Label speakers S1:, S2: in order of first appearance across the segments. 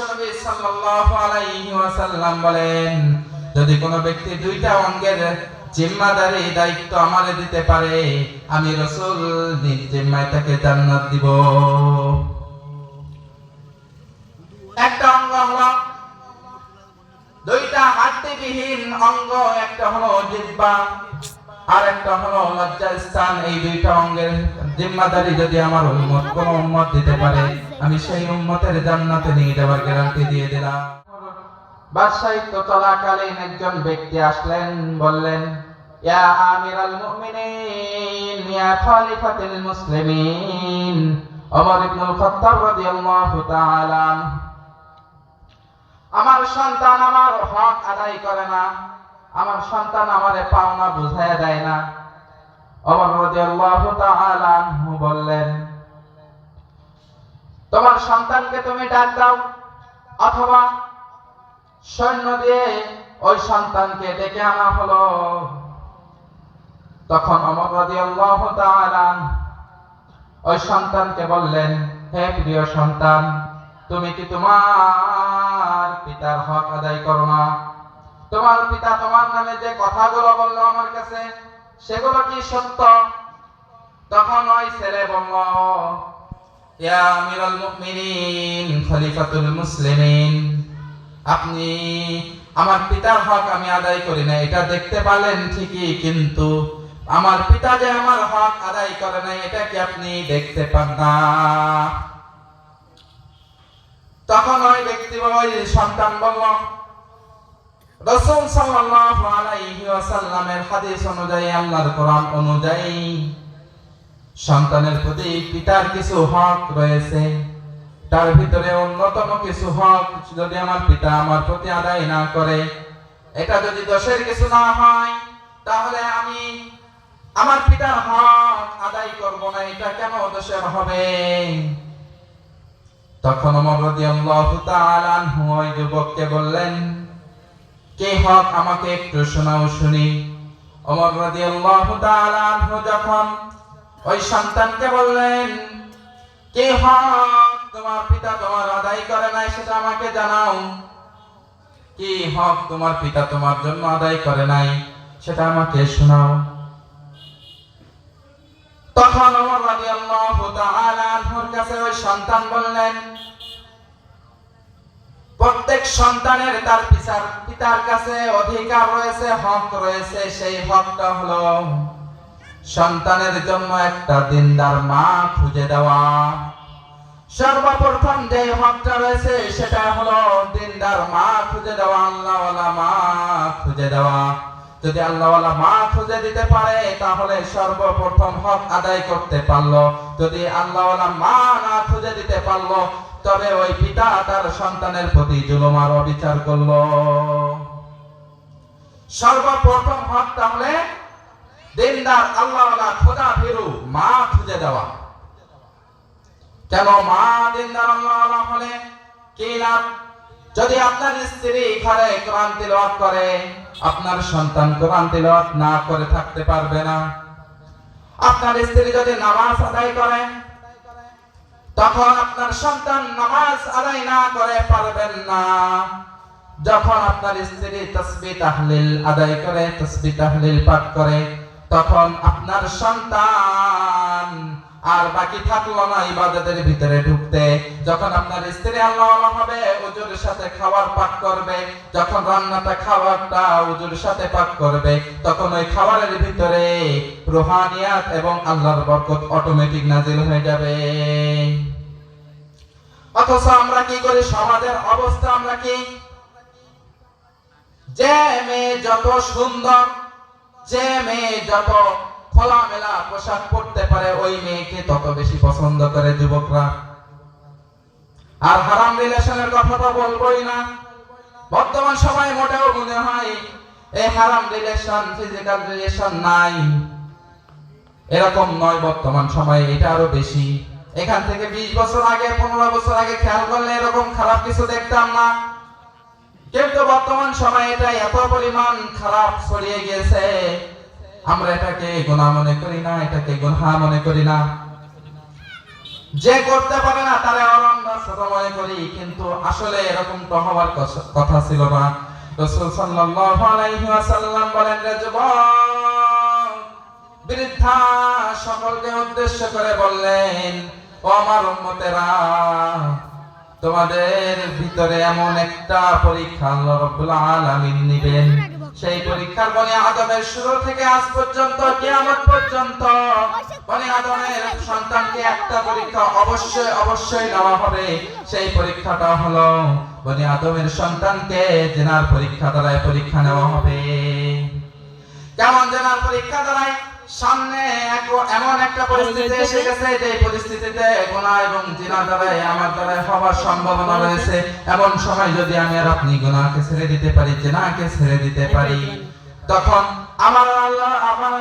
S1: বিশ্বনবী সাল্লাল্লাহু আলাইহি ওয়াসাল্লাম বলেন, যদি কোনো ব্যক্তি দুইটা অঙ্গের জিম্মাদারি দায়িত্ব আমারে দিতে পারে, আমি রাসূল নিজ জিম্মায় তাকে জান্নাত দিব। একটা অঙ্গ হলো দুইটা হাড্ডিবিহীন অঙ্গ, একটা হলো জিহ্বা আর একটা হলো লজ্জাস্থান। এই দুইটা অঙ্গের জিম্মাদারি যদি আমার উম্মত কোন উম্মত দিতে পারে, আমি সেই উম্মতের জান্নাতে নিয়ে যাওয়ার গ্যারান্টি দিয়ে দিলাম। বাদশাহিত্ব চলাকালীন একজন ব্যক্তি আসলেন, বললেন, ইয়া আমিরাল মুমিনিন, ইয়া খলিফাতুল মুসলিমিন ওমর ইবনুল খাত্তাব রাদিয়াল্লাহু তাআলা, আমার সন্তান আমার হক আদায় করে না, আমার সন্তান আমারে পাওনা বুঝায় দেয় না। ওমর রাদিয়াল্লাহু তাআলা আনহু বললেন, তোমার সন্তানকে তুমি ডাক দাও, অথবা সৈন্য দিয়ে ওই সন্তানকে ডেকে আনা হলো। তখন ওমর রাদিয়াল্লাহু তাআলা ওই সন্তানকে বললেন, হে প্রিয় সন্তান, তুমি কি তোমার পিতার হক আদায় করো না? তোমার পিতা তোমার নামে যে কথাগুলো বললো আমার কাছে, সেগুলো কি সত্য? তখন ওই ছেলে বলল, ইয়া আমিরুল মুমিনিন খলিফাতুল মুসলিমিন, আপনি আমার পিতার হক আমি আদায় করি না এটা দেখতে পারলেন ঠিকই, কিন্তু আমার পিতা যে আমার হক আদায় করে না এটা কি আপনি দেখতে পান না? তখন ওই ব্যক্তি ওই সন্তান বলল, রাসূল সাল্লাল্লাহু আলাইহি ওয়াসাল্লামের হাদিস অনুযায়ী, আল্লাহর কোরআন অনুযায়ী সন্তানের প্রতি পিতার কিছু হক রয়েছে। তার ভিতরে অন্যতম কিছু হক যদি আমার পিতা আমার প্রতি আদায় না করে, এটা যদি দোষের কিছু না হয়, তাহলে আমি আমার পিতার হক আদায় করব না, এটা কেন দোষের হবে? তখন ওমর রাদিয়াল্লাহু তাআলা আনহু ওই যুবককে বললেন, কি হক আমাকে একটু শোনাও শুনি। ওমর রাদিয়াল্লাহু তাআলা আনহু যখন ওই সন্তানকে বললেন, কি হক তোমার পিতা তোমার আদায় করে নাই সেটা আমাকে জানাও, কি হক তোমার পিতা তোমার জন্য আদায় করে নাই সেটা আমাকে শোনাও। তখন ওমর রাদিয়াল্লাহু তাআলা আনহুর কাছে ওই সন্তান বললেন, প্রত্যেক সন্তানের তার পিতার কাছে অধিকার রয়েছে, হক রয়েছে। সেই হকটা হলো সন্তানের জন্য একটা দিনদার মা খুঁজে দেওয়া। সর্বপ্রথম যে হকটা রয়েছে সেটা হলো দিনদার মা খুঁজে দেওয়া, আল্লাহওয়ালা মা খুঁজে দেওয়া। যদি আল্লাহওয়ালা মা খুঁজে দিতে পারে তাহলে সর্বপ্রথম হক আদায় করতে পারলো। যদি আল্লাহওয়ালা মা না খুঁজে দিতে পারলো, তবে ওই পিতা তার সন্তানের প্রতি জুলুম আর অবিচার করলো। সর্বপ্রথম হক তাহলে দিনদার আল্লাহওয়ালা খোদা ভীরু মা খুঁজে দেওয়া। কেন মা দিনদার আল্লাহওয়ালা হলে কি লাভ? যদি আপনার স্ত্রী ঘরে কোরআন তিলাওয়াত করে, আপনার সন্তান কোরআন তিলাওয়াত না করে থাকতে পারবে না। আপনার স্ত্রী যদি নামাজ আদায় করে, তখন আপনার সন্তান নামাজ আদায় না করে পারবেন না। যখন আপনার স্ত্রী তাসবিহ তাহলিল আদায় করে, তাসবিহ তাহলিল পাঠ করে, তখন আপনার সন্তান আর বাকি থাকলো না ইবাদতের ভিতরে ঢুকতে। যখন আপনার স্ত্রী আল্লাহওয়ালা হবে, ওযুর সাথে খাবার পাক করবে, যখন রান্নাটা খাবারটা ওযুর সাথে পাক করবে, তখন ওই খাবারের ভিতরে রুহানিয়াত এবং আল্লাহর বরকত অটোমেটিক নাজিল হয়ে যাবে। অথচ আমরা কি করি? সমাজের অবস্থা আমরা কি, যে মেয়ে যত সুন্দর, যে মেয়ে যত খোলামেলা পোশাক পরতে পারে, ওই মেয়েকে তত বেশি পছন্দ করে যুবকরা। আর হারাম রিলেশনের কথা তো বলবোই না। বর্তমান সময়ে মোটেও মনে হয় এই হারাম রিলেশন, ফিজিক্যাল রিলেশন নাই, এরকম নয়। বর্তমান সময়ে এটা আরো বেশি। এখান থেকে 20 বছর আগে, 15 বছর আগে খেয়াল করলে এরকম খারাপ কিছু দেখতাম না, কিন্তু বর্তমান সময়ে এটা এত পরিমাণ খারাপ ছড়িয়ে গিয়েছে, আমরা এটাকে গুনাহ মনে করি না, এটাকে গুনাহ মনে করি না। যে করতে পারে না তারে আমরা ছোট মনে করি, কিন্তু আসলে এরকম তো হওয়ার কথা ছিল না। রাসূল সাল্লাল্লাহু আলাইহি ওয়াসাল্লাম বলেন, রে যুবক, বৃদ্ধা সকলকে উদ্দেশ্য করে বললেন, ও আমার উম্মতেরা, তোমাদের ভিতরে এমন একটা পরীক্ষা আল্লাহ রাব্বুল আলামিন নেবেন। সেই পরীক্ষার বনি আদমের শুরু থেকে আজ পর্যন্ত কিয়ামত পর্যন্ত বনি আদমের সন্তানকে একটা পরীক্ষা অবশ্যই নেওয়া হবে। সেই পরীক্ষাটা হলো বনি আদমের সন্তানকে জিনার পরীক্ষা দ্বারা পরীক্ষা নেওয়া হবে। কেমন জিনার পরীক্ষা দ্বারা? সামনে এমন একটা পরিস্থিতি এসে গেছে যে পরিস্থিতিতে গুনাহ এবং জিনা দ্বারা আমার দ্বারা হওয়ার সম্ভাবনা রয়েছে। এমন সময় যদি আমি আর আপনি গুনাহকে ছেড়ে দিতে পারি, জিনাকে ছেড়ে দিতে পারি, তখন আমার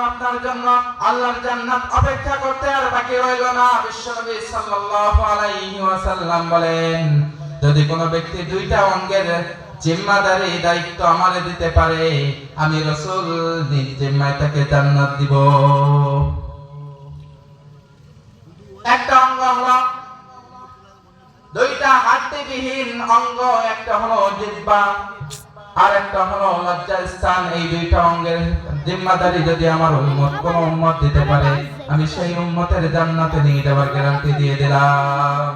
S1: আপনার জন্য আল্লাহর জান্নাত অপেক্ষা করতে আর বাকি রইল না। বিশ্বনবী সাল্লাল্লাহু আলাইহি ওয়াসাল্লাম বলেন, যদি কোনো ব্যক্তি দুইটা অঙ্গের জিম্মাদারি দায়িত্ব আমারে দিতে পারে, আমি রাসূল নিজ জিম্মায় তাকে জান্নাত দিব। একটা অঙ্গ হলো দুইটা হাড্ডিবিহীন অঙ্গ, একটা হলো জিহ্বা আর একটা হলো লজ্জাস্থান। এই দুইটা অঙ্গের জিম্মাদারি যদি আমার কোন উম্মত দিতে পারে, আমি সেই উম্মতের জান্নাতে নিয়ে যাওয়ার গ্যারান্টি দিয়ে দিলাম।